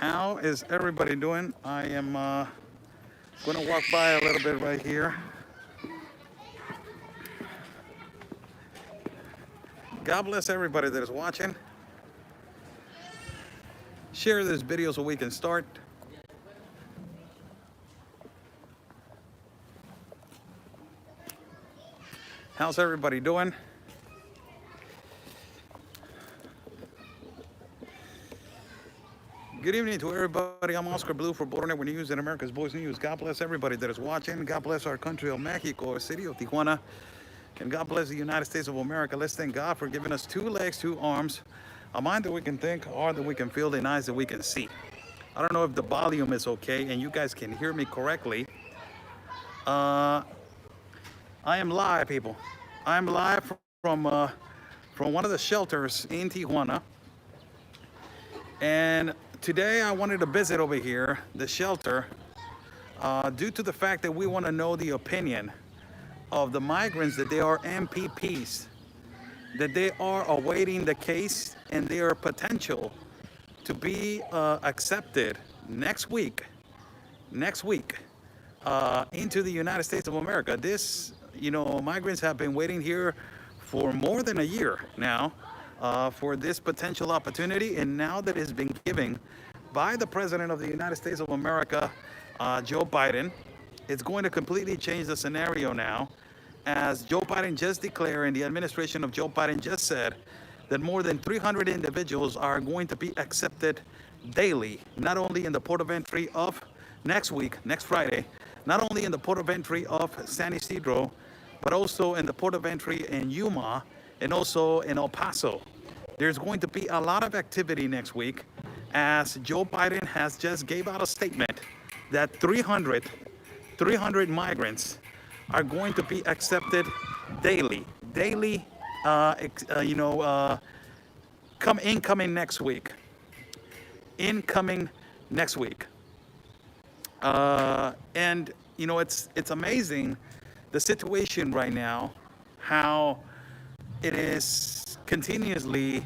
How is everybody doing? I am going to walk by a little bit right here. God bless everybody that is watching. Share this video so we can start. How's everybody doing? Good evening to everybody. I'm Oscar Blue for Border Network News and America's Voice News. God bless everybody that is watching. God bless our country of Mexico, our city of Tijuana. And God bless the United States of America. Let's thank God for giving us 2 legs, 2 arms, a mind that we can think, a heart that we can feel, and eyes that we can see. I don't know if the volume is okay and you guys can hear me correctly. I am live, people. I am live from one of the shelters in Tijuana. And today I wanted to visit over here, the shelter, due to the fact that we want to know the opinion of the migrants that they are MPPs, that they are awaiting the case and their potential to be accepted next week into the United States of America. This, migrants have been waiting here for more than a year now for this potential opportunity, and now that it's been given by the President of the United States of America, Joe Biden, it's going to completely change the scenario now, as Joe Biden just declared, and the administration of Joe Biden just said that more than 300 individuals are going to be accepted daily, not only in the port of entry of next Friday, not only in the port of entry of San Isidro, but also in the port of entry in Yuma and also in El Paso. There's going to be a lot of activity next week, as Joe Biden has just gave out a statement that 300 migrants are going to be accepted daily, incoming next week. And it's amazing the situation right now, how it is continuously,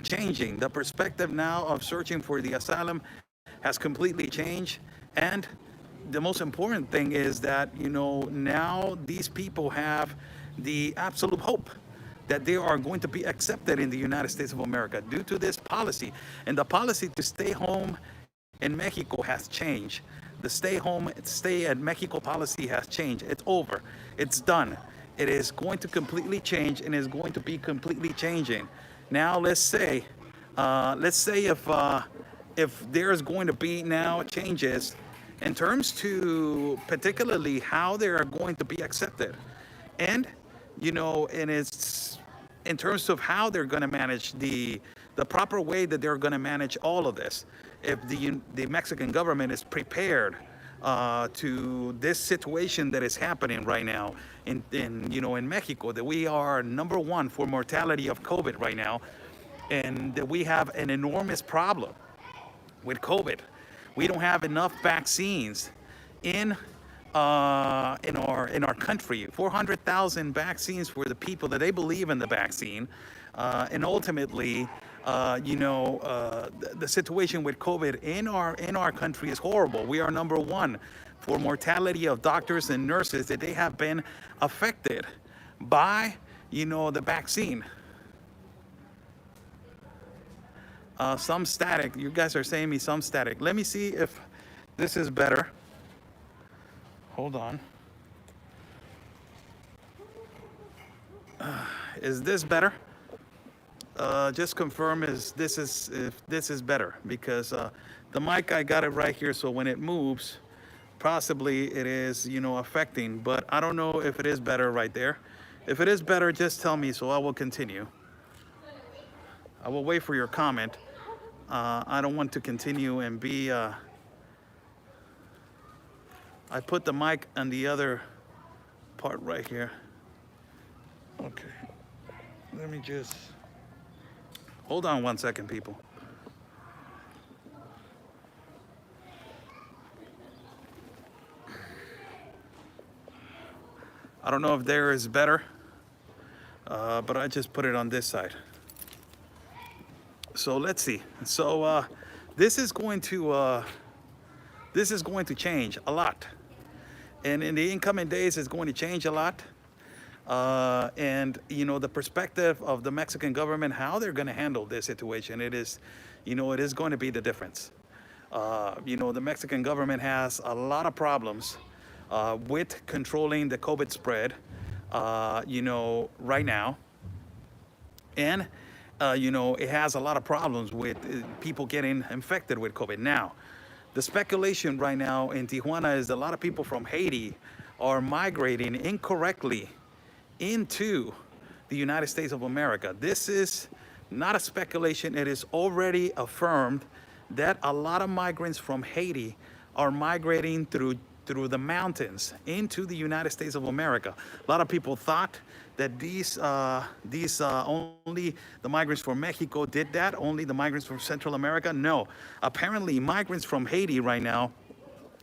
changing. The perspective now of searching for the asylum has completely changed. And the most important thing is that, now these people have the absolute hope that they are going to be accepted in the United States of America due to this policy. And the policy to stay home in Mexico has changed. The stay at Mexico policy has changed. It's over. It's done. It is going to completely change, and is going to be completely changing. Now, let's say if there's going to be now changes in terms to particularly how they are going to be accepted, and and it's in terms of how they're going to manage the proper way that they're going to manage all of this. If the Mexican government is prepared to this situation that is happening right now in Mexico, that we are #1 for mortality of COVID right now, and that we have an enormous problem with COVID. We don't have enough vaccines in our country. 400,000 vaccines for the people that they believe in the vaccine, and ultimately, the situation with COVID in our country is horrible. We are #1 for mortality of doctors and nurses that they have been affected by the vaccine. Some static. You guys are saying me some static. Let me see if this is better. Hold on. Is this better? Just confirm if this is better, because the mic, I got it right here, so when it moves, possibly it is affecting, but I don't know if it is better right there. If it is better, just tell me, so I will continue. I will wait for your comment. I don't want to continue and be I put the mic on the other part right here. Okay, let me just hold on 1 second, people. I don't know if there is better, but I just put it on this side. So let's see. So this is going to change a lot. And in the incoming days, it's going to change a lot. And you know, the perspective of the Mexican government, how they're going to handle this situation, it is going to be the difference. You know, the Mexican government has a lot of problems with controlling the COVID spread, you know, right now. And, you know, it has a lot of problems with people getting infected with COVID. Now, the speculation right now in Tijuana is a lot of people from Haiti are migrating incorrectly into the United States of America. This is not a speculation. It is already affirmed that a lot of migrants from Haiti are migrating through the mountains into the United States of America. A lot of people thought that these only the migrants from Mexico did that, only the migrants from Central America. No, apparently migrants from Haiti right now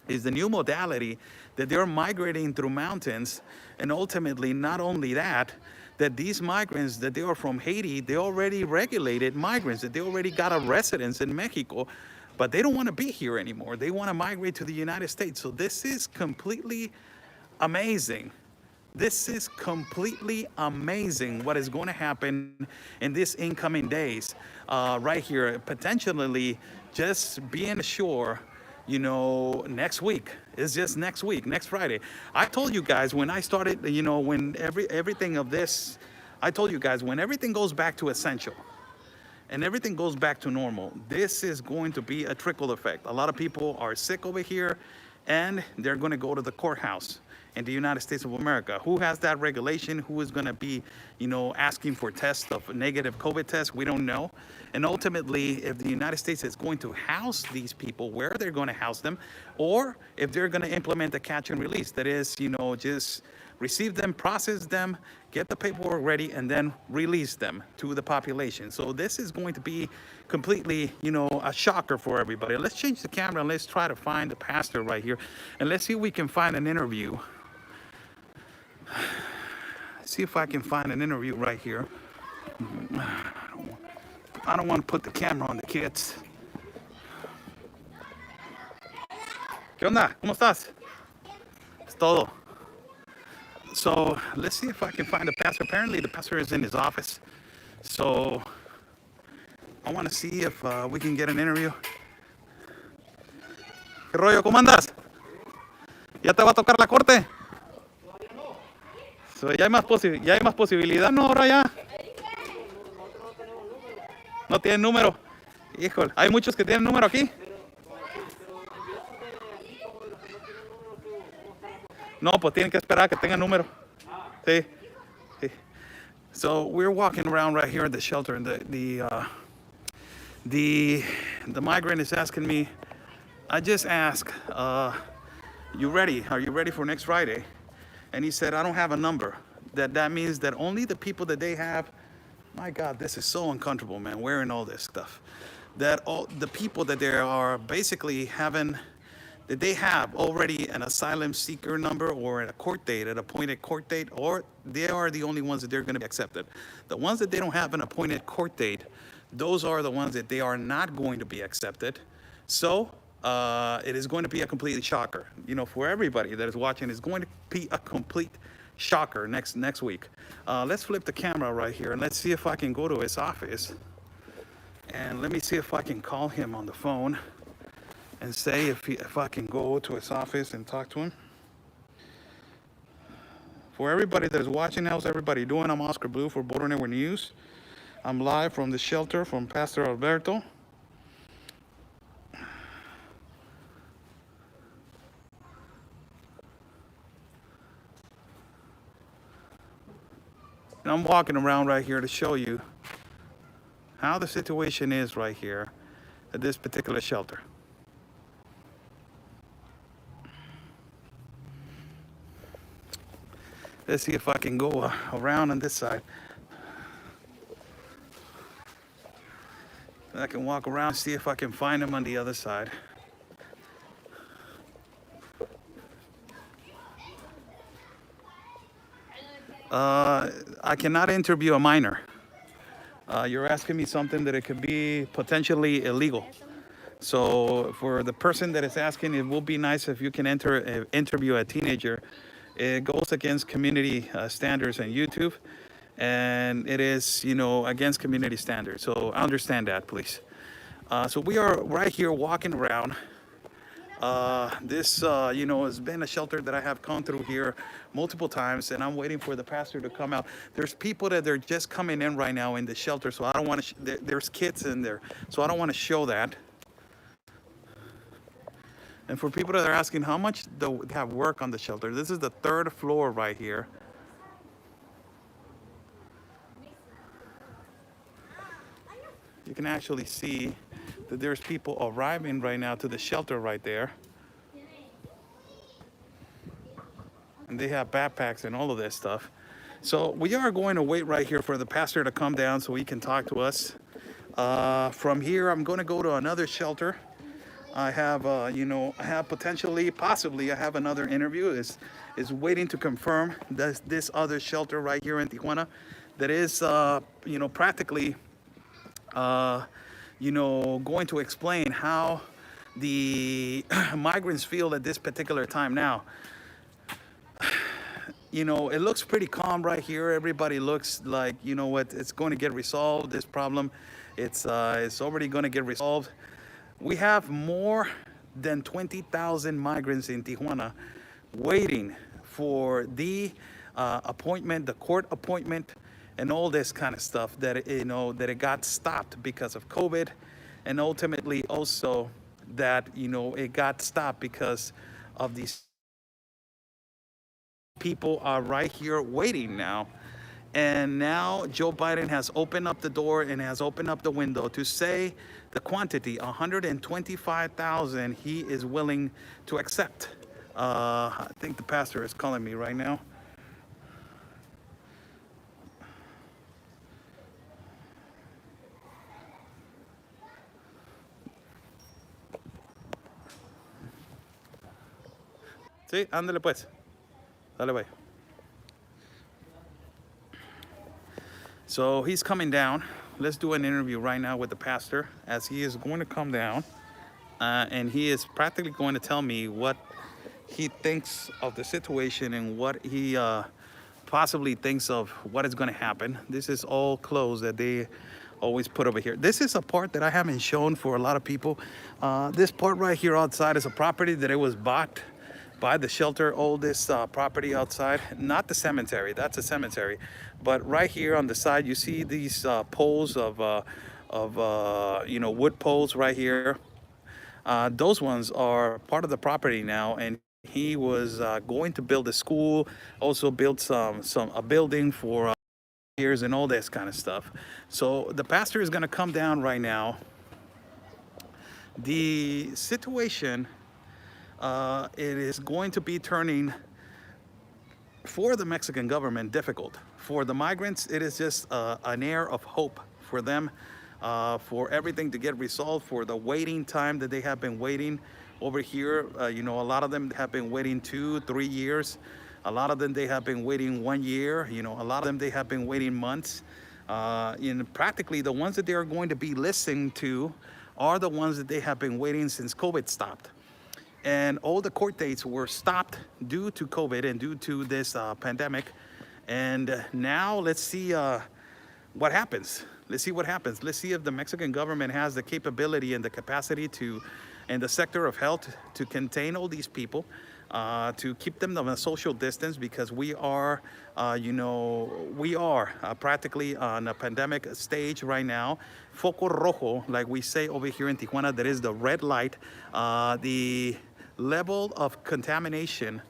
is the new modality, that they're migrating through mountains. And ultimately, not only that, that these migrants, that they are from Haiti, they already regulated migrants, that they already got a residence in Mexico, but they don't want to be here anymore. They want to migrate to the United States. So this is completely amazing. This is completely amazing what is going to happen in these incoming days right here. Potentially just being assured, you know, next week. It's just next week, next Friday. I told you guys when I started, you know, when everything of this, I told you guys when everything goes back to essential and everything goes back to normal, this is going to be a trickle effect. A lot of people are sick over here and they're going to go to the courthouse in the United States of America. Who has that regulation? Who is going to be, you know, asking for tests of negative COVID tests? We don't know. And ultimately, if the United States is going to house these people, where they're going to house them, or if they're going to implement the catch and release, that is, you know, just receive them, process them, get the paperwork ready, and then release them to the population. So this is going to be completely, you know, a shocker for everybody. Let's change the camera and let's try to find the pastor right here. And let's see if we can find an interview. See if I can find an interview right here. I don't want to put the camera on the kids. ¿Qué onda? ¿Cómo estás? Es todo. So let's see if I can find the pastor. Apparently the pastor is in his office. So I want to see if we can get an interview. ¿Qué rollo? ¿Cómo andas? ¿Ya te va a tocar la corte? So, ya hay más posibilidad, ¿no? Ahora ya. No tienen número. Híjole, hay muchos que tienen número aquí. No, pues tienen que esperar que tengan número. Sí. Sí. So we're walking around right here at the shelter, and the migrant is asking me. I just asked, "You ready? Are you ready for next Friday?" And he said, "I don't have a number." That means that only the people that they have. My God, this is so uncomfortable, man. Wearing all this stuff. That all the people that they are basically having. That they have already an asylum seeker number or a court date, an appointed court date, or they are the only ones that they're going to be accepted. The ones that they don't have an appointed court date, those are the ones that they are not going to be accepted. So it is going to be a completely shocker. You know, for everybody that is watching, it's going to be a complete shocker next week. Let's flip the camera right here and let's see if I can go to his office. And let me see if I can call him on the phone and say if I can go to his office and talk to him. For everybody that is watching, how's everybody doing? I'm Oscar Blue for Border Network News. I'm live from the shelter from Pastor Alberto. And I'm walking around right here to show you how the situation is right here at this particular shelter. Let's see if I can go around on this side. I can walk around, see if I can find him on the other side. I cannot interview a minor. You're asking me something that it could be potentially illegal. So for the person that is asking, it will be nice if you can interview a teenager. It goes against community standards on YouTube, and it is, you know, against community standards. So understand that, please. So we are right here walking around. This, you know, has been a shelter that I have gone through here multiple times, and I'm waiting for the pastor to come out. There's people that they're just coming in right now in the shelter, so I don't want to. There's kids in there, so I don't want to show that. And for people that are asking how much they have work on the shelter, this is the 3rd floor right here. You can actually see that there's people arriving right now to the shelter right there. And they have backpacks and all of this stuff. So we are going to wait right here for the pastor to come down so he can talk to us. From here, I'm going to go to another shelter. I have, you know, I have possibly, I have another interview. Is waiting to confirm this other shelter right here in Tijuana that is, you know, practically, you know, going to explain how the migrants feel at this particular time now. You know, it looks pretty calm right here. Everybody looks like, you know what, it's going to get resolved, this problem. It's already going to get resolved. We have more than 20,000 migrants in Tijuana waiting for the appointment, the court appointment, and all this kind of stuff that, you know, that it got stopped because of COVID, and ultimately also that, you know, it got stopped because of these people are right here waiting now. And now Joe Biden has opened up the door and has opened up the window to say the quantity, 125,000, he is willing to accept. I think the pastor is calling me right now. Sí, ándale pues. Dale, bye. So he's coming down. Let's do an interview right now with the pastor as he is going to come down. And he is practically going to tell me what he thinks of the situation and what he possibly thinks of what is going to happen. This is all clothes that they always put over here. This is a part that I haven't shown for a lot of people. This part right here outside is a property that it was bought by the shelter, all this property outside, not the cemetery, that's a cemetery, but right here on the side, you see these poles of you know, wood poles right here. Those ones are part of the property now, and he was going to build a school, also build a building for years and all this kind of stuff. So the pastor is going to come down right now. The situation, it is going to be turning for the Mexican government difficult. For the migrants, it is just an air of hope for them, for everything to get resolved, for the waiting time that they have been waiting over here. You know, a lot of them have been waiting 2-3 years. A lot of them, they have been waiting 1 year. You know, a lot of them, they have been waiting months. In practically the ones that they are going to be listening to are the ones that they have been waiting since COVID stopped. And all the court dates were stopped due to COVID and due to this pandemic. And now let's see what happens. Let's see what happens. Let's see if the Mexican government has the capability and the capacity to, in the sector of health, to contain all these people, to keep them on a social distance, because we are, you know, we are practically on a pandemic stage right now. Foco rojo, like we say over here in Tijuana, that is the red light. The level of contamination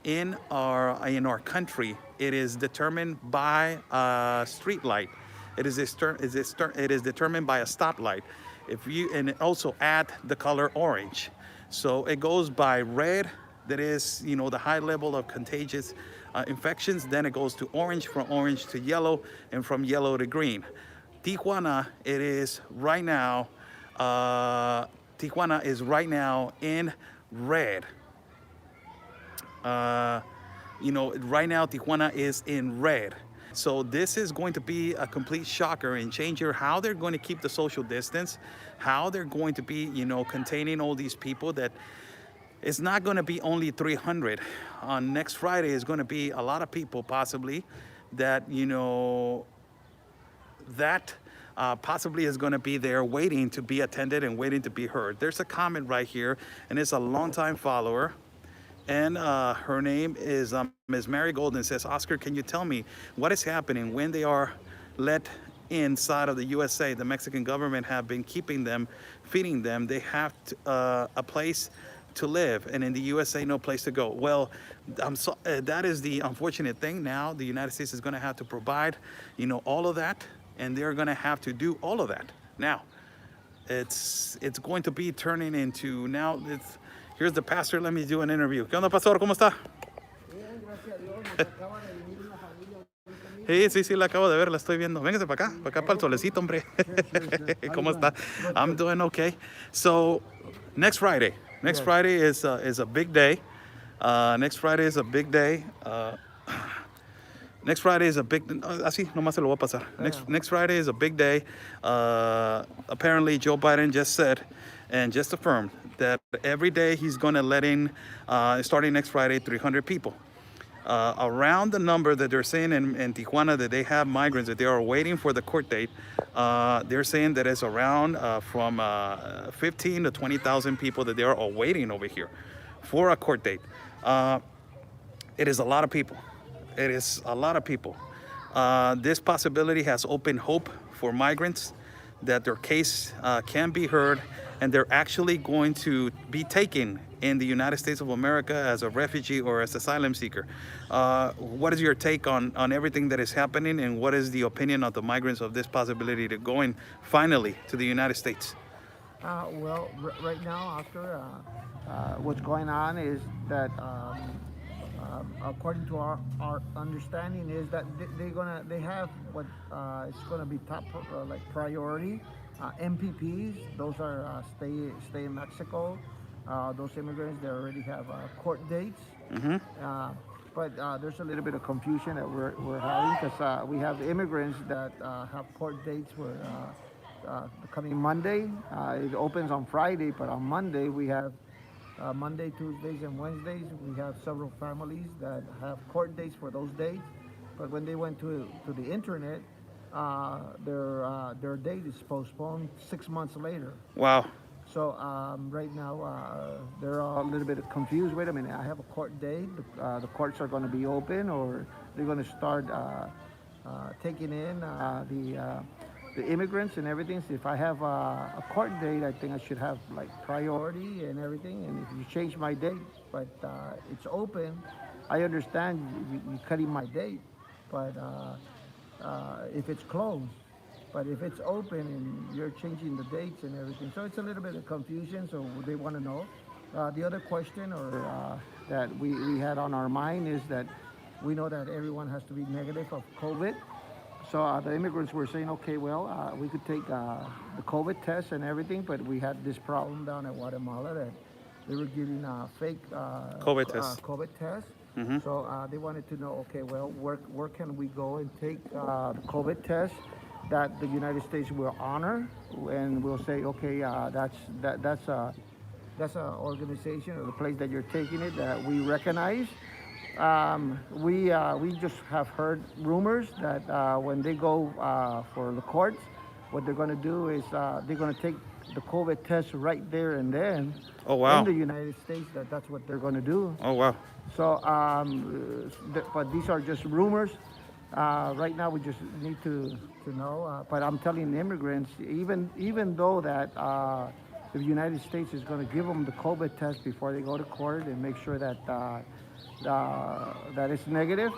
in our country, it is determined by a street light. It is determined by a stoplight. If you, and also add the color orange. So it goes by red, that is, you know, the high level of contagious infections. Then it goes to orange, from orange to yellow, and from yellow to green. Tijuana, it is right now, Tijuana is right now in red. You know, right now Tijuana is in red. So this is going to be a complete shocker and changer how they're going to keep the social distance, how they're going to be, containing all these people. That it's not going to be only 300. On next Friday is going to be a lot of people possibly that, that possibly is going to be there waiting to be attended and waiting to be heard. There's a comment right here, and it's a longtime follower. And her name is Ms. Mary Golden. Says, Oscar, can you tell me what is happening when they are let inside of the USA? The Mexican government have been keeping them, feeding them. They have a place to live, and in the USA, no place to go. Well, that is the unfortunate thing. Now the United States is going to have to provide, all of that, and they're going to have to do all of that. Now, it's going to be turning into now. Here's the pastor. Let me do an interview. ¿Qué onda, pastor? ¿Cómo está? Bien, gracias a Dios. Nos acaba de venir una familia. Sí, la acabo de ver, la estoy viendo. Véngase para acá para el solecito, hombre. ¿Cómo está? I'm doing okay. So, next Friday is a big day. Next Friday is a big day. Next Friday is a big. Así, nomás se lo voy a pasar. Next Friday is a big day. Apparently, Joe Biden just said and just affirmed that every day he's going to let in, starting next Friday, 300 people. Around the number that they're saying in Tijuana that they have migrants that they are waiting for the court date, they're saying that it's around from 15 to 20,000 people that they are awaiting over here for a court date. It is a lot of people. It is a lot of people. This possibility has opened hope for migrants that their case can be heard, and they're actually going to be taken in the United States of America as a refugee or as asylum seeker. What is your take on everything that is happening, and what is the opinion of the migrants of this possibility to going finally to the United States? Well, right now, Oscar, what's going on is that according to our understanding is that they have what it's gonna be top like priority. MPPs, those are stay in Mexico. Those immigrants, they already have court dates. Mm-hmm. But there's a little bit of confusion that we're having because we have immigrants that have court dates for the coming Monday. It opens on Friday, but on Monday we have Monday, Tuesdays, and Wednesdays. We have several families that have court dates for those dates. But when they went to the internet, their date is postponed 6 months later. Wow. So right now they're all a little bit confused. Wait a minute, I have a court date. The courts are going to be open, or they're going to start taking in the immigrants and everything. So if I have a court date, I think I should have like priority and everything. And if you change my date, but it's open, I understand you cutting my date, but if it's closed. But if it's open and you're changing the dates and everything, so it's a little bit of confusion, so they want to know. The other question that we had on our mind is that we know that everyone has to be negative of COVID. So the immigrants were saying, okay, well, we could take the COVID test and everything, but we had this problem down at Guatemala that they were giving fake COVID tests. Mm-hmm. So they wanted to know, okay, well, where can we go and take the COVID test that the United States will honor, and we'll say, okay, that's an organization or the place that you're taking it that we recognize. We just have heard rumors that when they go for the courts, what they're going to do is they're going to take the COVID test right there and then. Oh, wow. In the United States, that's what they're going to do. Oh, wow. So, but these are just rumors. Right now, we just need to know. But I'm telling immigrants, even though that the United States is going to give them the COVID test before they go to court and make sure that that it's negative,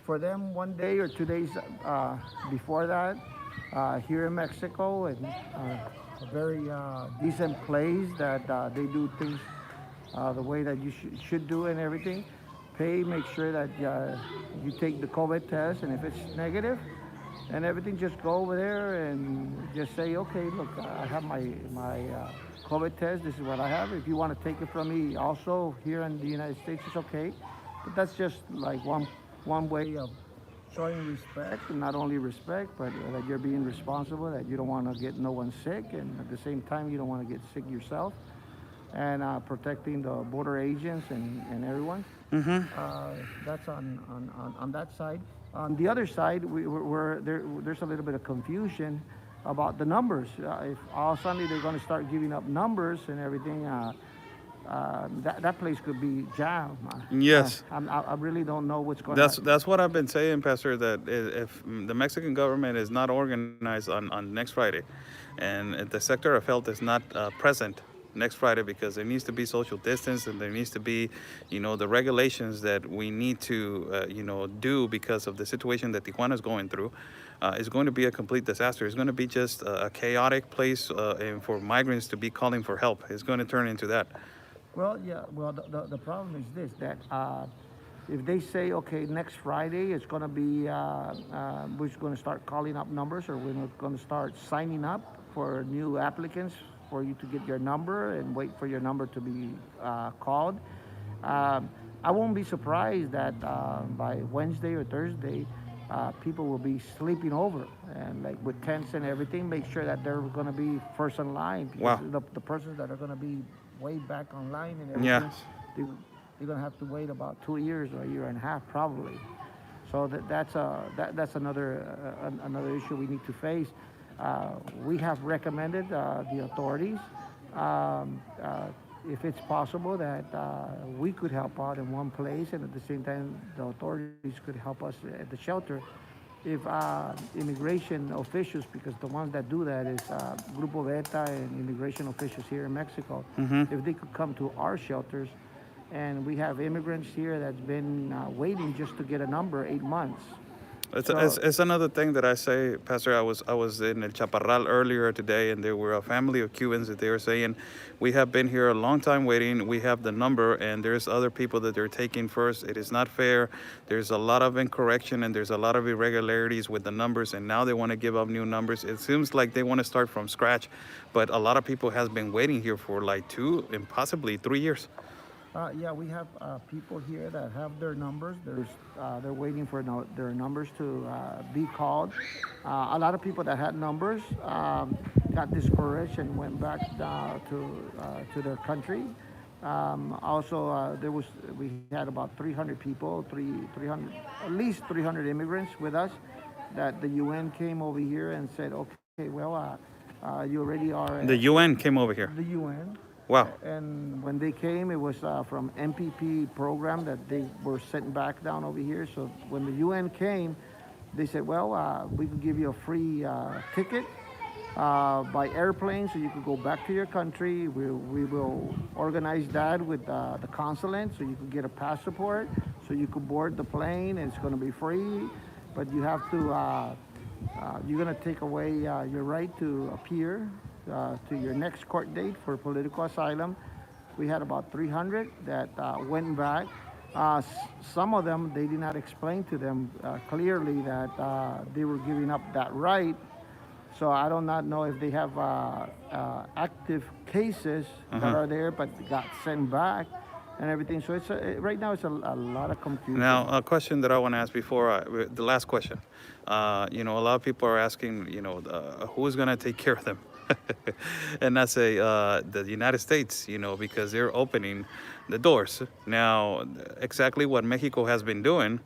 for them 1 day or 2 days before that, here in Mexico, and a very decent place that they do things the way that you should do and everything. Make sure that you take the COVID test, and if it's negative and everything, just go over there and just say, okay, look, I have my COVID test, this is what I have. If you want to take it from me also here in the United States, it's okay. But that's just like one way of showing respect, and not only respect, but that you're being responsible, that you don't want to get no one sick, and at the same time you don't want to get sick yourself, and protecting the border agents and everyone. That's on that side. On the other side, there's a little bit of confusion about the numbers. If all suddenly they're going to start giving up numbers and everything, that place could be jammed. Yes. I really don't know what's going That's what I've been saying, Pastor, that if the Mexican government is not organized on next Friday, and if the sector of health is not present next Friday, because there needs to be social distance and there needs to be, the regulations that we need to, do because of the situation that Tijuana is going through, is going to be a complete disaster. It's going to be just a chaotic place, and for migrants to be calling for help. It's going to turn into that. Well, yeah. Well, the problem is this, that if they say, okay, next Friday it's going to be, we're going to start calling up numbers, or we're going to start signing up for new applicants for you to get your number and wait for your number to be called. I won't be surprised that by Wednesday or Thursday, people will be sleeping over, and like with tents and everything, make sure that they're going to be first in line. Because the persons that are going to be way back online and everything, they're going to have to wait about 2 years or a year and a half probably. So that's another issue we need to face. We have recommended the authorities, if it's possible, that we could help out in one place, and at the same time the authorities could help us at the shelter. If immigration officials, because the ones that do that is Grupo Beta and immigration officials here in Mexico, if they could come to our shelters, and we have immigrants here that's been waiting just to get a number 8 months. It's another thing that I say, Pastor. I was in El Chaparral earlier today, and there were a family of Cubans that they were saying, we have been here a long time waiting. We have the number, and there's other people that they're taking first. It is not fair. There's a lot of incorrection, and there's a lot of irregularities with the numbers, and now they want to give up new numbers. It seems like they want to start from scratch, but a lot of people has been waiting here for like 2 and possibly 3 years. Yeah, we have people here that have their numbers. They're waiting for their numbers to be called. A lot of people that had numbers got discouraged and went back to their country. Also, we had about 300 people, 300, at least 300 immigrants with us. That the UN came over here and said, okay, well, you already are. The UN came over here. The UN. Wow. And when they came, it was from MPP program that they were sent back down over here. So when the UN came, they said, well, we can give you a free ticket by airplane, so you could go back to your country. We will organize that with the consulate, so you could get a passport, so you could board the plane, and it's going to be free. But you have to, you're going to take away your right to appear to your next court date for political asylum. We had about 300 that went back. Some of them, they did not explain to them clearly that they were giving up that right. So I do not know if they have active cases that are there but got sent back and everything. So it's right now it's a lot of confusion. Now, a question that I want to ask before the last question. A lot of people are asking, who's going to take care of them? And I say the United States, because they're opening the doors. Now, exactly what Mexico has been doing,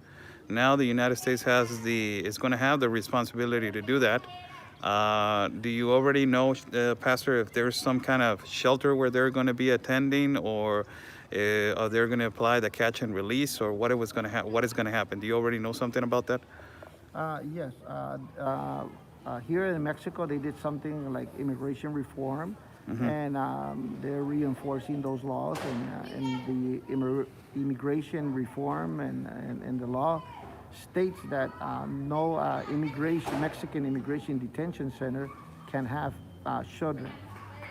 now the United States is going to have the responsibility to do that. Do you already know, Pastor, if there's some kind of shelter where they're going to be attending, or are they going to apply the catch and release, or what is going to happen? Do you already know something about that? Yes. Here in Mexico, they did something like immigration reform, and they're reinforcing those laws. And the immigration reform and the law states that no Mexican immigration detention center can have children.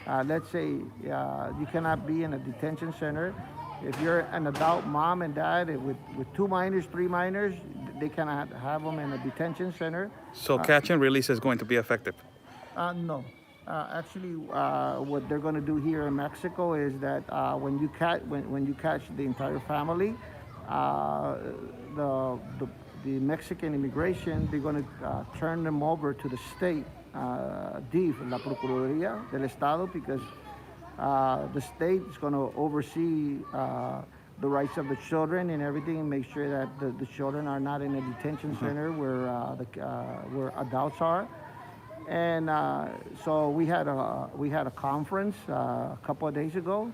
Let's say you cannot be in a detention center. If you're an adult mom and dad with 2 minors, 3 minors, they cannot have them in a detention center. So catch and release is going to be effective? No. Actually, what they're going to do here in Mexico is that when you catch the entire family, the Mexican immigration, they're going to turn them over to the state, DIF, La Procuraduría del Estado, because the state is going to oversee the rights of the children and everything, and make sure that the children are not in a detention center where adults are. And so we had a conference a couple of days ago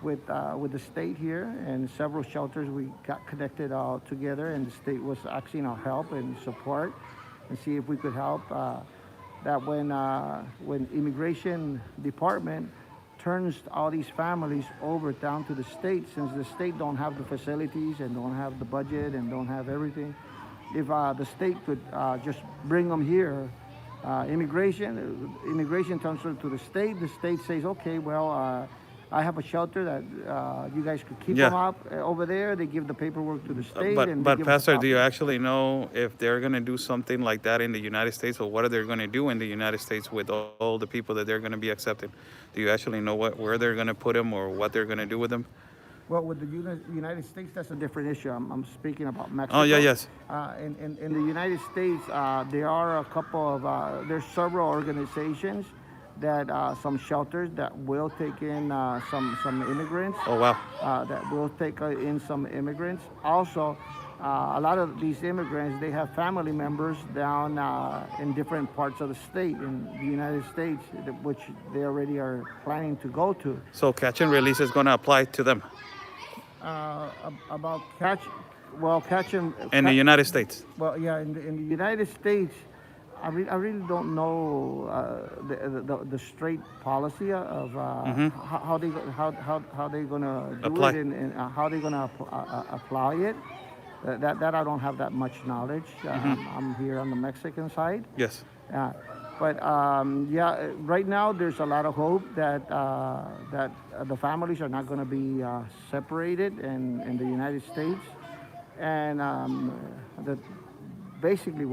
with the state here, and several shelters. We got connected all together, and the state was asking our help and support, and see if we could help. That when immigration department turns all these families over down to the state, since the state don't have the facilities and don't have the budget and don't have everything, if the state could just bring them here, immigration turns to the state says, okay, well, I have a shelter that you guys could keep them up over there. They give the paperwork to the state. But Pastor, do you actually know if they're going to do something like that in the United States, or what are they going to do in the United States with all the people that they're going to be accepting? Do you actually know where they're going to put them or what they're going to do with them? Well, with the United States, that's a different issue. I'm speaking about Mexico. Oh, yeah, yes. In the United States, there are a couple of, there's several organizations that some shelters that will take in some immigrants. Oh, wow. That will take in some immigrants. Also, a lot of these immigrants, they have family members down in different parts of the state in the United States, which they already are planning to go to. So catch and release is going to apply to them? About catch and... In the United States? Well, yeah, in the United States, I really don't know the straight policy of how they're gonna do apply it and how they're gonna apply it. That I don't have that much knowledge. I'm here on the Mexican side. Yes. But yeah, right now there's a lot of hope that the families are not going to be separated in the United States, and that basically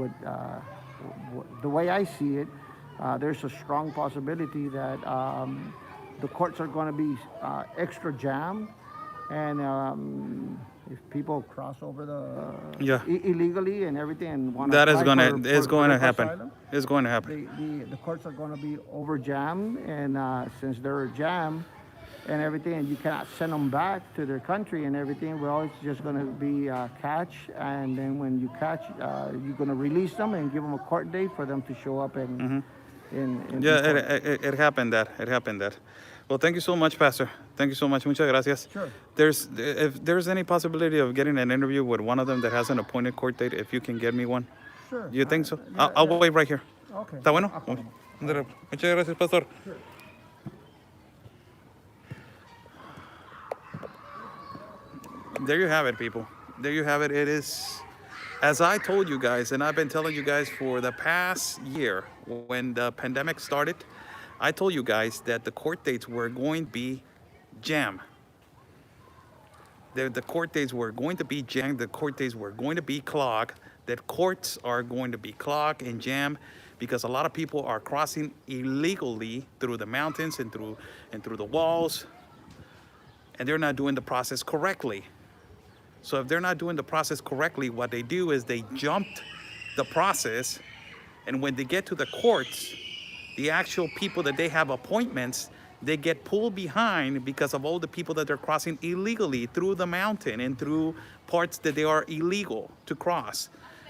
the way I see it, there's a strong possibility that the courts are going to be extra jammed, and if people cross over illegally and everything and want that to is going to happen. Asylum, it's going to happen. the courts are going to be over jammed, and since they're jammed and everything, and you cannot send them back to their country and everything, well, it's just going to be catch, and then when you catch, you're going to release them and give them a court date for them to show up in it happened that. Well, thank you so much, Pastor. Thank you so much. Muchas gracias. Sure. If there's any possibility of getting an interview with one of them that has an appointed court date, if you can get me one. Sure. You think so? I'll wait right here. Okay. ¿Está bueno? Muchas gracias, Pastor. Sure. There you have it, people. There you have it. It is, as I told you guys, and I've been telling you guys for the past year, when the pandemic started, I told you guys that the court dates were going to be jammed. The court dates were going to be jammed. The court dates were going to be clogged. That courts are going to be clogged and jammed because a lot of people are crossing illegally through the mountains and through the walls, and they're not doing the process correctly. So if they're not doing the process correctly, what they do is they jumped the process, and when they get to the courts, the actual people that they have appointments, they get pulled behind because of all the people that they're crossing illegally through the mountain and through parts that they are illegal to cross.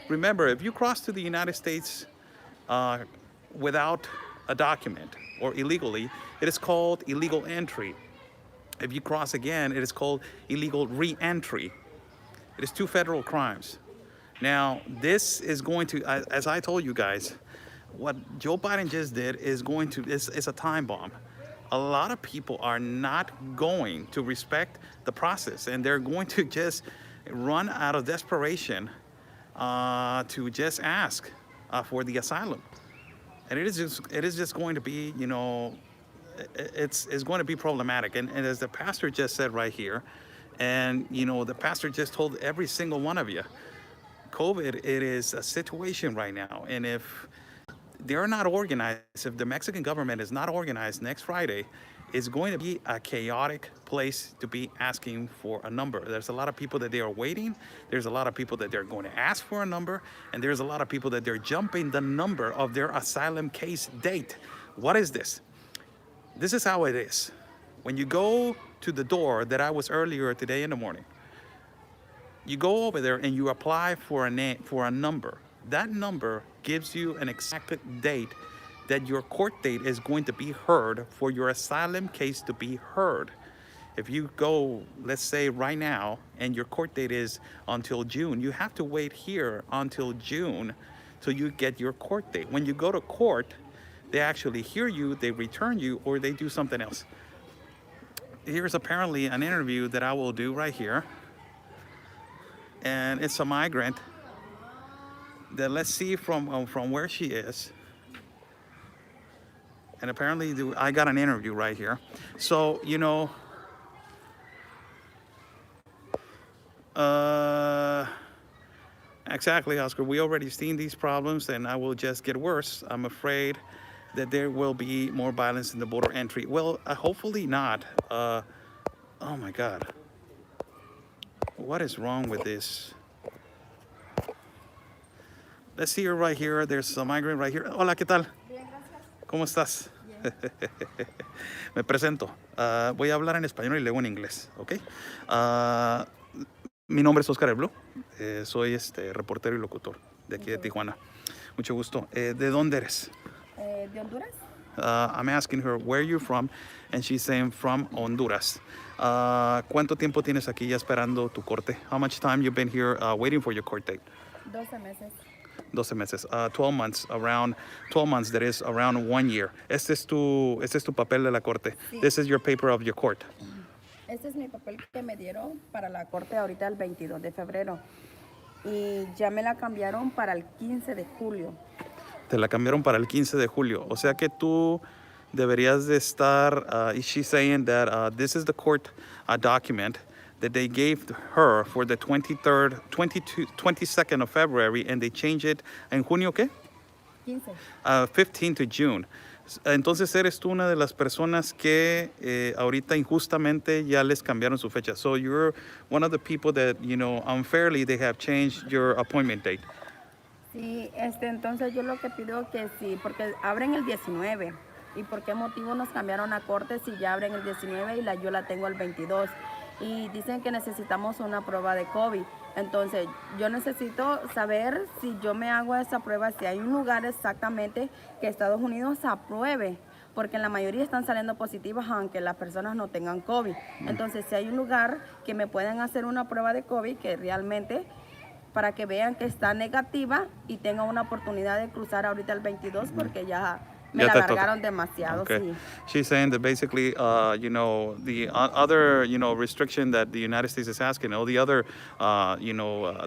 Remember, if you cross to the United States without a document or illegally, it is called illegal entry. If you cross again, it is called illegal re-entry. It is 2 federal crimes. Now, this is going to, as I told you guys, what Joe Biden just did is is a time bomb. A lot of people are not going to respect the process, and they're going to just run out of desperation to just ask for the asylum. And it is just going to be, you know, it's going to be problematic. And as the pastor just said right here, and you know, the pastor just told every single one of you, COVID, it is a situation right now. And if they're not organized, if the Mexican government is not organized next Friday, it's going to be a chaotic place to be asking for a number. There's a lot of people that they are waiting. There's a lot of people that they're going to ask for a number. And there's a lot of people that they're jumping the number of their asylum case date. What is this? This is how it is. When you go to the door that I was earlier today in the morning, you go over there and you apply for a number. That number gives you an exact date that your court date is going to be heard for your asylum case to be heard. If you go, let's say right now, and your court date is until June, you have to wait here until June till you get your court date. When you go to court, they actually hear you, they return you, or they do something else. Here's apparently an interview that I will do right here. And it's a migrant that, let's see from where she is. And apparently I got an interview right here. So, you know, exactly, Oscar, we already seen these problems and I will just get worse. I'm afraid that there will be more violence in the border entry. Well, hopefully not. Oh my God. What is wrong with this? Let's see her right here. There's a migrant right here. Hola, ¿qué tal? Bien, gracias. ¿Cómo estás? Me presento. Voy a hablar en español y luego en inglés, ¿ok? Mi nombre es Oscar El Blue. Soy reportero y locutor de aquí de Tijuana. Mucho gusto. ¿De dónde eres? ¿De Honduras? I'm asking her, where are you from? And she's saying, from Honduras. ¿Cuánto tiempo tienes aquí ya esperando tu corte? How much time you've been here waiting for your court date? 12 meses. 12 meses. 12 months, around 12 months, that is around 1 year. Este es tu papel de la corte. Sí. This is your paper of your court. Este es mi papel que me dieron para la corte ahorita el 22 de febrero. Y ya me la cambiaron para el 15 de julio. Te la cambiaron para el 15 de julio. O sea que tú deberías de estar, she's saying that this is the court document that they gave her for the 22nd of February, and they changed it en junio, ¿qué? 15. 15 to June. Entonces eres tú una de las personas que ahorita injustamente ya les cambiaron su fecha. So you're one of the people that, you know, unfairly they have changed your appointment date. Sí, entonces yo lo que pido que sí, porque abren el 19. ¿Y por qué motivo nos cambiaron a corte si ya abren el 19 y yo la tengo el 22? Y dicen que necesitamos una prueba de COVID. Entonces, yo necesito saber si yo me hago esa prueba, si hay un lugar exactamente que Estados Unidos apruebe, porque la mayoría están saliendo positivas aunque las personas no tengan COVID. Entonces, si hay un lugar que me puedan hacer una prueba de COVID que realmente, para que vean que está negativa y tenga una oportunidad de cruzar ahorita el 22, porque ya me la alargaron demasiado. Okay. Sí. She's saying that basically, you know, the other, you know, restriction that the United States is asking, or the other,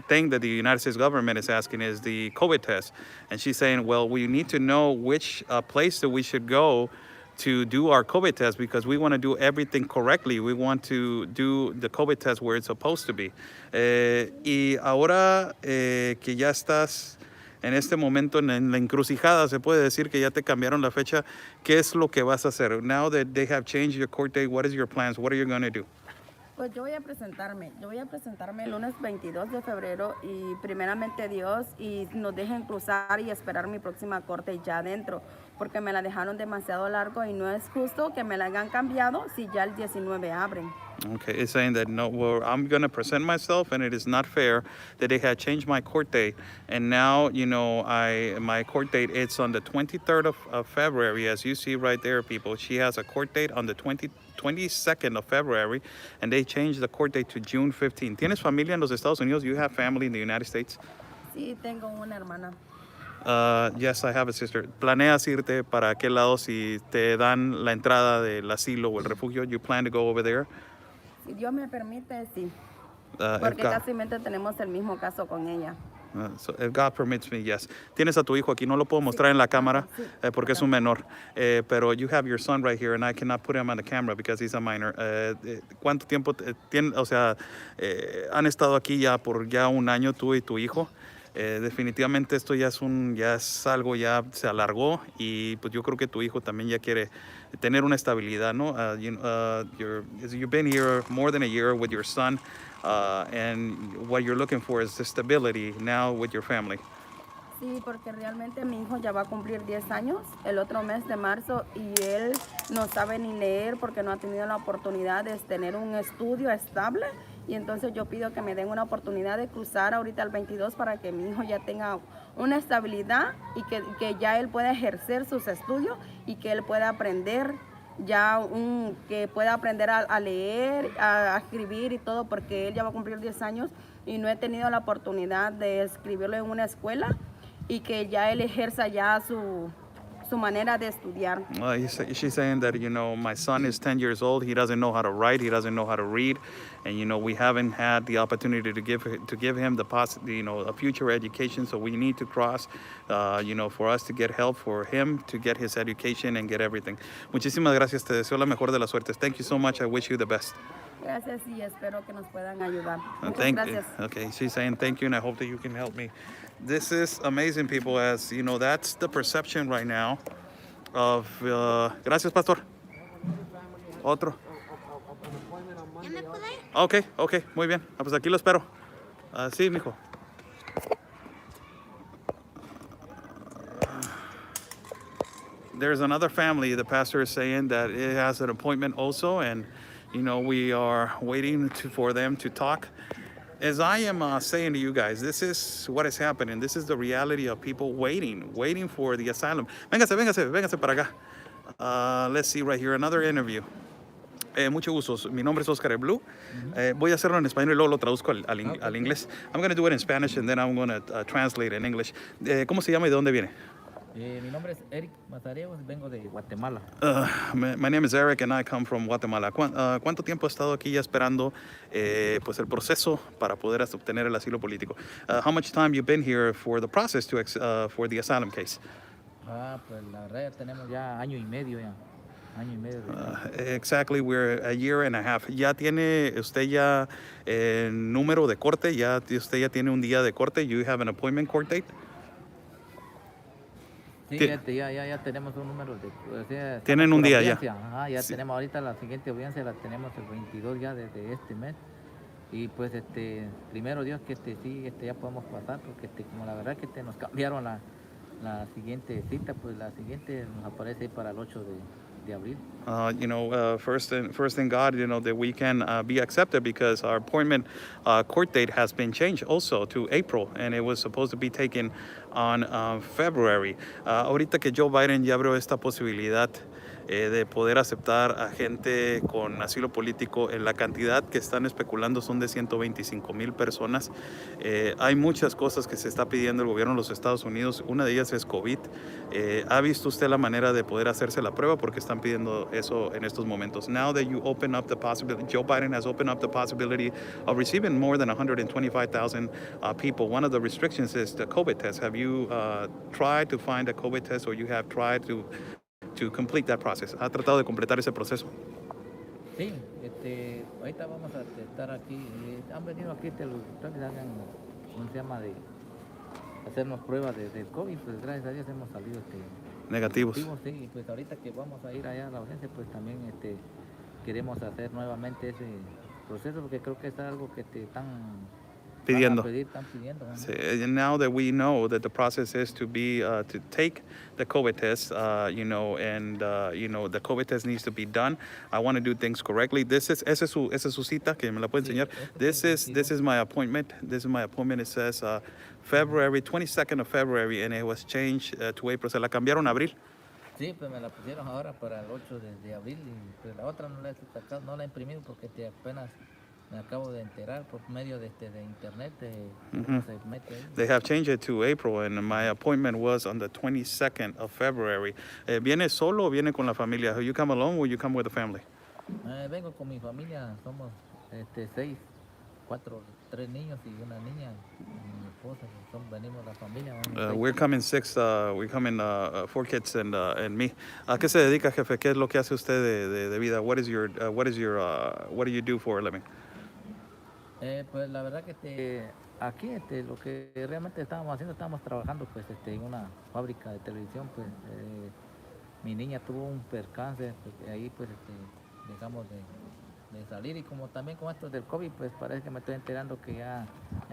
thing that the United States government is asking is the COVID test. And she's saying, well, we need to know which place that we should go to do our COVID test, because we want to do everything correctly. We want to do the COVID test where it's supposed to be. Y ahora que ya estás en este momento en la encrucijada, se puede decir que ya te cambiaron la fecha, ¿qué es lo que vas a hacer? Now that they have changed your court date, what is your plans? What are you going to do? Pues yo voy a presentarme el lunes 22 de febrero y primeramente Dios y nos dejen cruzar y esperar mi próxima corte ya adentro, porque me la dejaron demasiado largo y no es justo que me la hayan cambiado si ya el 19 abren. Okay, it's saying that no, well, I'm going to present myself, and it is not fair that they had changed my court date, and now, you know, my court date, it's on the 23rd of February, as you see right there, people. She has a court date on the 22nd of February, and they changed the court date to June 15. ¿Tienes familia en los Estados Unidos? You have family in the United States? Sí, tengo una hermana. Yes, I have a sister. ¿Planeas irte para aquel lado si te dan la entrada del asilo o el refugio? You plan to go over there? Si Dios me permite, sí. Porque casi tenemos el mismo caso con ella. So if God permits me, yes. Tienes a tu hijo aquí, no lo puedo mostrar en la cámara porque es un menor. Pero you have your son right here, and I cannot put him on the camera because he's a minor. ¿Cuánto tiempo tienen? O sea, han estado aquí ya por un año tú y tu hijo. Definitivamente esto ya es algo, ya se alargó y pues yo creo que tu hijo también ya quiere tener una estabilidad, ¿no? You've been here more than a year with your son, and what you're looking for is the stability now with your family. Sí, porque realmente mi hijo ya va a cumplir 10 años el otro mes de marzo y él no sabe ni leer porque no ha tenido la oportunidad de tener un estudio estable. Y entonces yo pido que me den una oportunidad de cruzar ahorita al 22 para que mi hijo ya tenga una estabilidad y que ya él pueda ejercer sus estudios y que él pueda aprender que pueda aprender a leer, a escribir y todo, porque él ya va a cumplir 10 años y no he tenido la oportunidad de escribirlo en una escuela y que ya él ejerza ya su manera de estudiar. She's saying that, my son is 10 years old. He doesn't know how to write. He doesn't know how to read. And, we haven't had the opportunity to give him a future education. So we need to cross, for us to get help for him to get his education and get everything. Muchísimas gracias. Te deseo la mejor de las suertes. Thank you so much. I wish you the best. Gracias y espero que nos puedan ayudar. Muchas Thank gracias. you. Okay, she's saying thank you, and I hope that you can help me. This is amazing, people. As you know, that's the perception right now of. Gracias, Pastor. Otro. ¿Ya me puedo ir? Okay, muy bien. Pues aquí lo espero. Sí, mijo. There's another family. The pastor is saying that it has an appointment also, and we are waiting for them to talk. As I am saying to you guys, this is what is happening. This is the reality of people waiting for the asylum. Véngase para acá. Let's see right here, another interview. Mucho gusto. Mi nombre es Oscar Blue. Voy a hacerlo en español y luego lo traduzco al inglés. I'm going to do it in Spanish and then I'm going to translate in English. ¿Cómo se llama y de dónde viene? Mi nombre es Eric Mazareo, vengo de Guatemala. My name is Eric and I come from Guatemala. ¿Cuánto tiempo ha estado aquí ya esperando pues el proceso para poder obtener el asilo político? How much time you've been here for the process for the asylum case? Pues la verdad ya tenemos ya año y medio ya. Año y medio. Exactly, we're a year and a half. ¿Ya tiene usted ya número de corte? ¿Usted ya tiene un día de corte? You have an appointment court date? Sí, ya tenemos un número de... O sea, tienen un día ya. Ya sí. Tenemos ahorita la siguiente audiencia, la tenemos el 22 ya desde este mes. Y pues primero Dios que sí, ya podemos pasar, porque como la verdad que nos cambiaron la siguiente cita, pues la siguiente nos aparece ahí para el 8 de abril. First in God, that we can be accepted because our appointment court date has been changed also to April, and it was supposed to be taken on February. Ahorita que Joe Biden ya abrió esta posibilidad de poder aceptar a gente con asilo político, en la cantidad que están especulando son de 125,000 personas. Hay muchas cosas que se está pidiendo el gobierno de los Estados Unidos. Una de ellas es COVID. ¿Ha visto usted la manera de poder hacerse la prueba? Porque están pidiendo eso en estos momentos. Now that you open up the possibility, Joe Biden has opened up the possibility of receiving more than 125,000 people. One of the restrictions is the COVID test. Have you tried to find a COVID test, or you have tried to complete that process? ¿Ha tratado de completar ese proceso? Sí, ahorita vamos a estar aquí. Han venido aquí los doctores, ¿cómo se llama? De hacernos pruebas del COVID, pues gracias a Dios hemos salido negativos. Sí, y pues ahorita que vamos a ir allá a la audiencia, pues también queremos hacer nuevamente ese proceso, porque creo que es algo que están pidiendo. And now that we know that the process is to take the COVID test, the COVID test needs to be done. I want to do things correctly. Esa es su cita, que me la puede enseñar. This is my appointment. This is my appointment. It says February 22nd of February, and it was changed to April. Se la cambiaron a abril. Sí, pues me la pusieron ahora para el 8 de abril, y pues la otra no la he sacado, no la he imprimido porque apenas me acabo de enterar por medio de internet. Se mete ahí. They have changed it to April, and my appointment was on the 22nd of February. ¿Viene solo o viene con la familia? You come alone or you come with the family? Vengo con mi familia, somos 3 niños y una niña, y mi esposa, venimos la familia. We're coming 6, we're coming 4 kids and me. ¿A qué se dedica, jefe? ¿Qué es lo que hace usted de vida? What do you do for a living? Pues la verdad que Aquí lo que realmente estábamos haciendo, estábamos trabajando pues en una fábrica de televisión, pues mi niña tuvo un percance, pues, ahí pues dejamos de salir, y como también con esto del COVID, pues parece que me estoy enterando que ya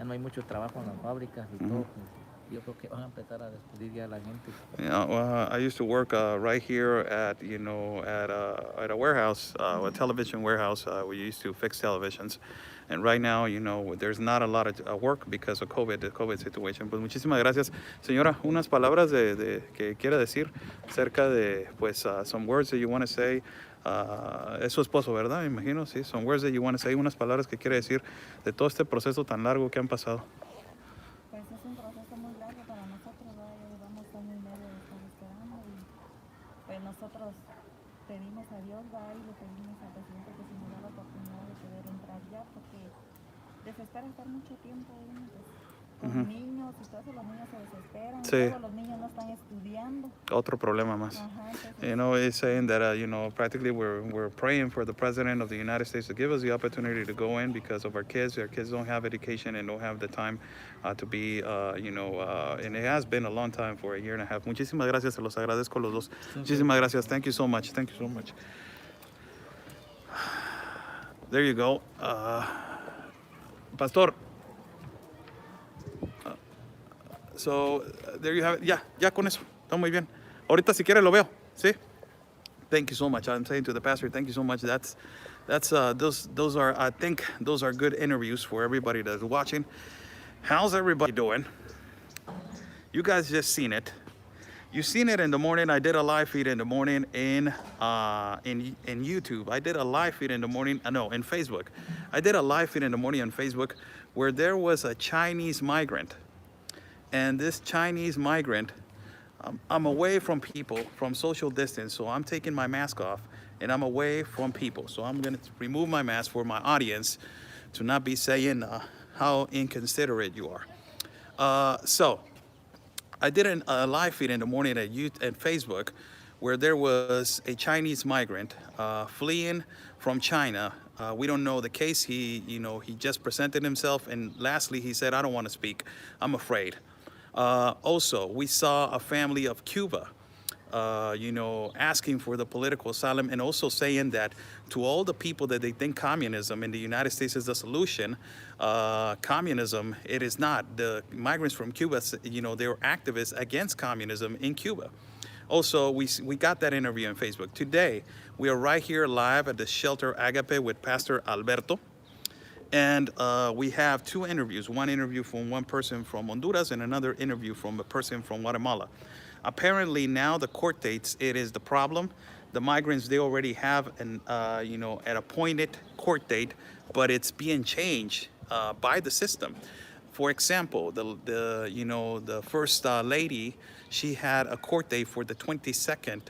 no hay mucho trabajo en las fábricas y todo, pues yo creo que van a empezar a despedir ya a la gente. Yeah, well, I used to work right here at at a warehouse, a television warehouse. We used to fix televisions, and right now, there's not a lot of work because of the COVID situation. Pues muchísimas gracias, señora. Unas palabras que quiera decir acerca de some words that you want to say. Es su esposo, ¿verdad? Me imagino, sí. Some words that you want to say. Unas palabras que quiere decir de todo este proceso tan largo que han pasado. Pues es un proceso muy largo para nosotros, ¿verdad? Ya llevamos año y medio de estar esperando y pues nosotros pedimos a Dios, ¿verdad? Y le pedimos al presidente que se nos dé la oportunidad de poder entrar ya, porque desespera estar mucho tiempo ahí, pues, con niños y todo eso, los niños se desesperan, Sí. todos los niños no están estudiando. Otro problema más. Ajá, entonces, It's saying that, practically we're praying for the president of the United States to give us the opportunity to go in because of our kids. Our kids don't have education and don't have the time to be, and it has been a long time, for a year and a half. Muchísimas gracias, se los agradezco los dos. Muchísimas gracias. Thank you so much. Thank you so much. There you go. Pastor. So, there you have it. Ya con eso. Está muy bien. Ahorita si quiere lo veo. ¿Sí? Thank you so much. I'm saying to the pastor, thank you so much. Those are, I think those are good interviews for everybody that's watching. How's everybody doing? You guys just seen it. You've seen it in the morning. I did a live feed in the morning in YouTube. I did a live feed in the morning, in Facebook. I did a live feed in the morning on Facebook where there was a Chinese migrant. And this Chinese migrant, I'm away from people, from social distance, so I'm taking my mask off and I'm away from people. So I'm gonna remove my mask for my audience to not be saying how inconsiderate you are. So I did a live feed in the morning at Facebook where there was a Chinese migrant fleeing from China. We don't know the case. He just presented himself, and lastly, he said, "I don't want to speak. I'm afraid." Also, we saw a family of Cuba, asking for the political asylum, and also saying that to all the people that they think communism in the United States is the solution, communism, it is not. The migrants from Cuba, they were activists against communism in Cuba. Also, we got that interview on Facebook. Today, we are right here live at the Shelter Agape with Pastor Alberto. And we have two interviews, one interview from one person from Honduras and another interview from a person from Guatemala. Apparently now the court dates, it is the problem. The migrants, they already have an appointed court date, but it's being changed by the system. For example, the first lady, she had a court date for the 22nd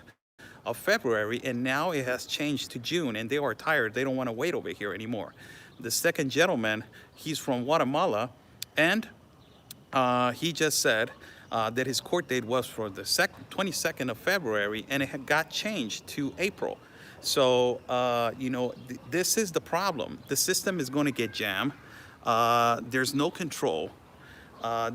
of February, and now it has changed to June, and they are tired. They don't want to wait over here anymore. The second gentleman, he's from Guatemala, and he just said that his court date was for the 22nd of February, and it had got changed to April. So, this is the problem. The system is going to get jammed. There's no control.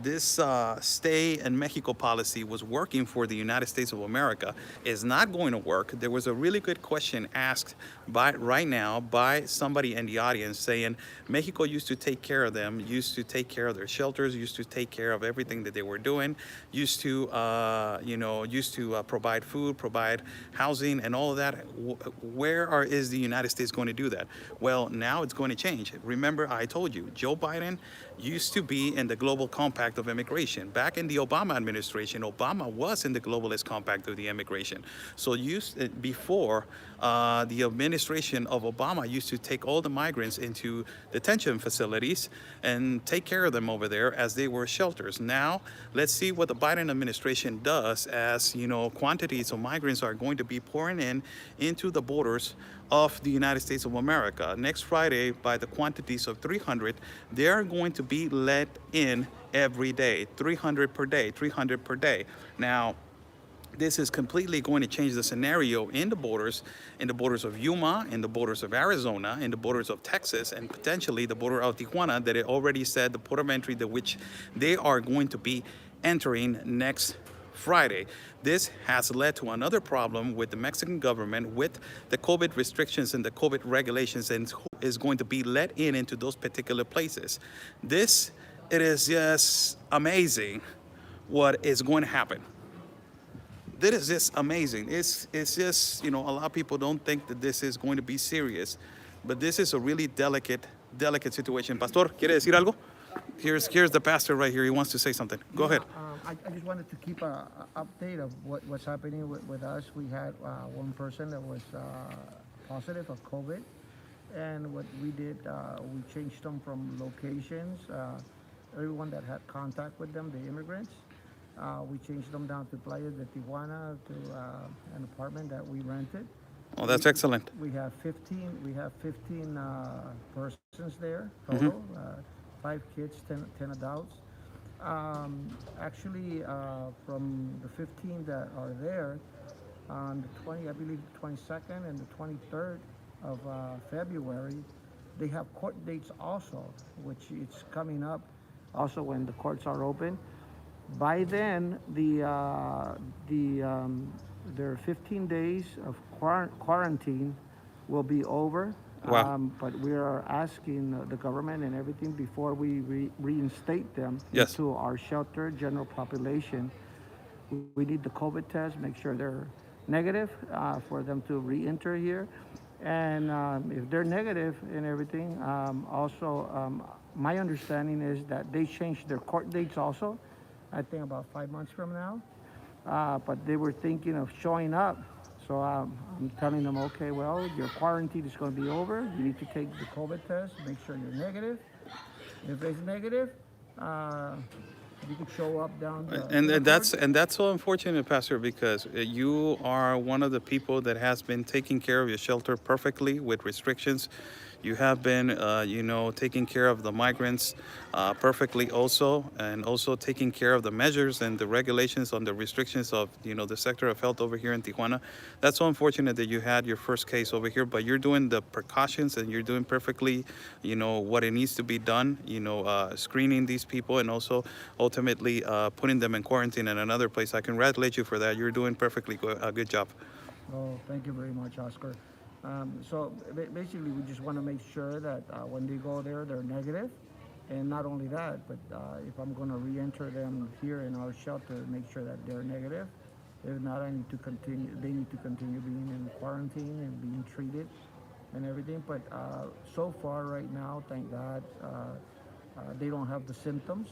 This stay in Mexico policy was working for the United States of America, is not going to work. There was a really good question asked right now by somebody in the audience saying Mexico used to take care of them, used to take care of their shelters, used to take care of everything that they were doing, used to provide food, provide housing and all of that. Where is the United States going to do that? Well, now it's going to change. Remember, I told you, Joe Biden used to be in the global compact of immigration. Back in the Obama administration, Obama was in the globalist compact of the immigration. So before the administration of Obama used to take all the migrants into detention facilities and take care of them over there as they were shelters. Now, let's see what the Biden administration does as, quantities of migrants are going to be pouring into the borders of the United States of America. Next Friday, by the quantities of 300, they are going to be let in every day, 300 per day, 300 per day. Now, this is completely going to change the scenario in the borders of Yuma, in the borders of Arizona, in the borders of Texas, and potentially the border of Tijuana that it already said the port of entry that which they are going to be entering next Friday. This has led to another problem with the Mexican government with the COVID restrictions and the COVID regulations, and who is going to be let in into those particular places. It is just amazing what is going to happen. This is just amazing. It's just, a lot of people don't think that this is going to be serious, but this is a really delicate situation. Pastor, ¿quiere decir algo? Here's the pastor right here. He wants to say something. Go ahead. I just wanted to keep a update of what's happening with us. We had one person that was positive of COVID, and what we did, we changed them from locations. Everyone that had contact with them, the immigrants, we changed them down to Playa de Tijuana, to an apartment that we rented. Oh, that's excellent. We have 15 persons there total, 5 kids, 10 adults. Actually, from the 15 that are there, on the I believe 22nd and the 23rd of February, they have court dates also, which it's coming up also when the courts are open. By then, their 15 days of quarantine will be over. Wow. But we are asking the government and everything before we reinstate them Yes. into our shelter, general population. We need the COVID test, make sure they're negative for them to re-enter here. And if they're negative and everything, my understanding is that they changed their court dates also, I think about 5 months from now. But they were thinking of showing up. So I'm telling them, okay, well, your quarantine is going to be over. You need to take the COVID test, make sure you're negative. If it's negative, you can show up down the And that's so unfortunate, Pastor, because you are one of the people that has been taking care of your shelter perfectly with restrictions. You have been, taking care of the migrants perfectly also, and also taking care of the measures and the regulations on the restrictions of, the sector of health over here in Tijuana. That's so unfortunate that you had your first case over here, but you're doing the precautions and you're doing perfectly, what it needs to be done, screening these people and also ultimately putting them in quarantine in another place. I congratulate you for that. You're doing perfectly a good job. Oh, thank you very much, Oscar. So basically, we just want to make sure that when they go there, they're negative. And not only that, but if I'm going to re-enter them here in our shelter, make sure that they're negative. If not, they need to continue being in quarantine and being treated and everything. But so far right now, thank God, they don't have the symptoms,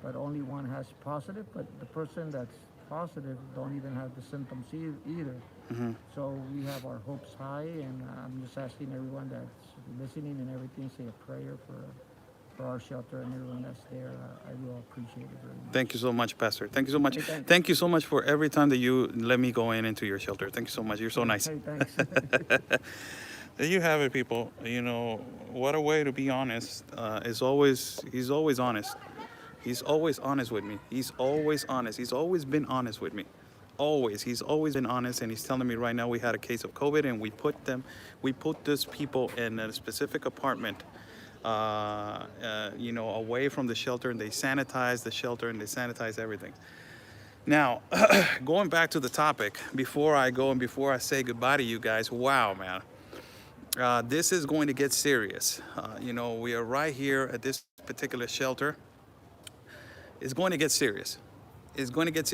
but only one has positive. But the person that's positive don't even have the symptoms either. Mm-hmm. So we have our hopes high, and I'm just asking everyone that's listening and everything, say a prayer for our shelter and everyone that's there. I will appreciate it very much. Thank you so much, Pastor. Thank you so much. Hey, thank you so much for every time that you let me go into your shelter. Thank you so much. You're so nice. Hey, thanks. There you have it, people. What a way to be honest. He's always honest. He's always honest with me. He's always honest. He's always been honest with me. Always. He's always been honest, and he's telling me right now we had a case of COVID, and we put these people in a specific apartment, away from the shelter, and they sanitize the shelter and they sanitize everything. Now, going back to the topic, before I go and before I say goodbye to you guys, wow, man. This is going to get serious. We are right here at this particular shelter. It's going to get serious.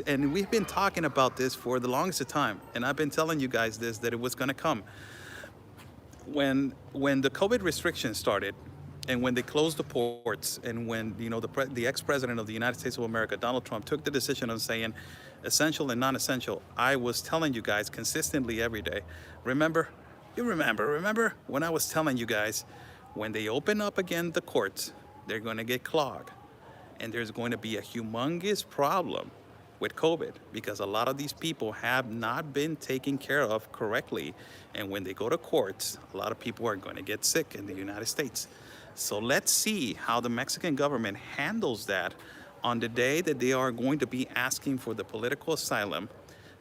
And we've been talking about this for the longest of time, and I've been telling you guys this, that it was going to come. When the COVID restrictions started, and when they closed the ports, and when the ex-president of the United States of America, Donald Trump, took the decision of saying essential and non-essential, I was telling you guys consistently every day. Remember when I was telling you guys, when they open up again the courts, they're going to get clogged. And there's going to be a humongous problem with COVID because a lot of these people have not been taken care of correctly. And when they go to courts, a lot of people are going to get sick in the United States. So let's see how the Mexican government handles that on the day that they are going to be asking for the political asylum,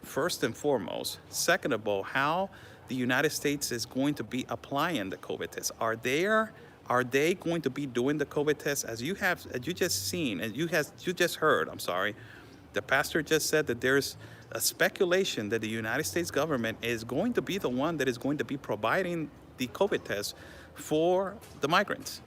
first and foremost. Second of all, how the United States is going to be applying the COVID test. Are they going to be doing the COVID test? As you just seen, and you just heard, I'm sorry, the pastor just said that there's a speculation that the United States government is going to be the one that is going to be providing the COVID test for the migrants.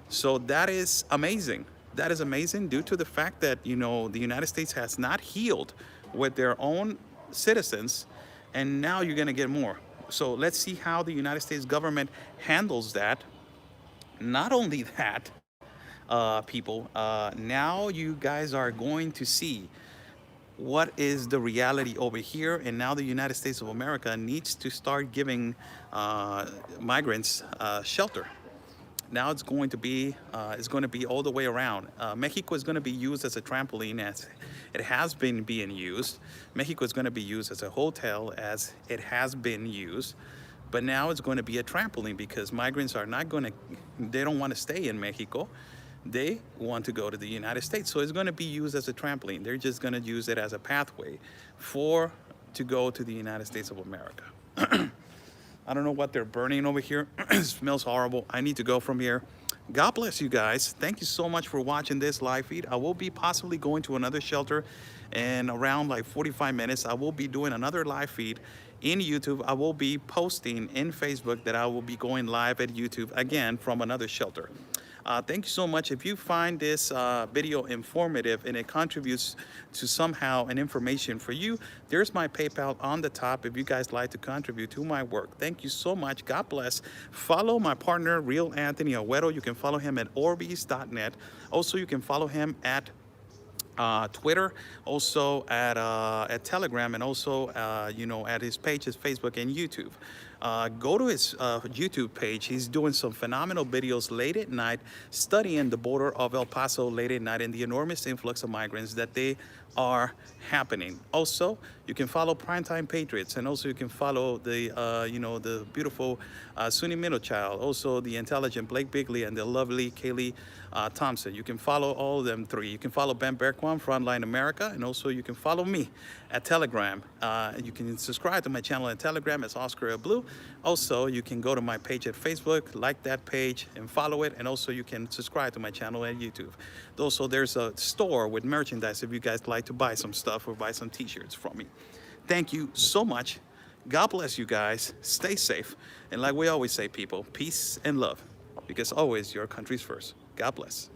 So that is amazing. That is amazing due to the fact that, the United States has not healed with their own citizens, and now you're going to get more. So let's see how the United States government handles that. Not only that, people, now you guys are going to see what is the reality over here, and now the United States of America needs to start giving migrants shelter. Now it's going to be all the way around. Mexico is going to be used as a trampoline, as it has been being used. Mexico is going to be used as a hotel, as it has been used. But now it's going to be a trampoline, because migrants are not going to, they don't want to stay in Mexico. They want to go to the United States. So it's going to be used as a trampoline. They're just going to use it as a pathway to go to the United States of America. I don't know what they're burning over here. It smells horrible. I need to go from here. God bless you guys. Thank you so much for watching this live feed. I will be possibly going to another shelter in around like 45 minutes. I will be doing another live feed in YouTube. I will be posting in Facebook that I will be going live at YouTube again from another shelter. Thank you so much. If you find this video informative and it contributes to somehow an information for you, there's my PayPal on the top if you guys like to contribute to my work. Thank you so much. God bless. Follow my partner, Real Anthony Agüero. You can follow him at Orbis.net. Also, you can follow him at Twitter, also at Telegram, and also at his pages, Facebook and YouTube. Go to his YouTube page. He's doing some phenomenal videos late at night, studying the border of El Paso late at night and the enormous influx of migrants that they are happening. Also, you can follow Primetime Patriots, and also you can follow the the beautiful Sunny Middlechild, also the intelligent Blake Bigley, and the lovely Kaylee Thompson. You can follow all of them three. You can follow Ben Bergquam, Frontline America, and also you can follow me at Telegram. You can subscribe to my channel at Telegram as Oscar Blue. Also, you can go to my page at Facebook, like that page and follow it, and also you can subscribe to my channel at YouTube. Also, there's a store with merchandise if you guys like to buy some stuff or buy some t-shirts from me. Thank you so much. God bless you guys. Stay safe. And like we always say, people, peace and love, because always your country's first. God bless.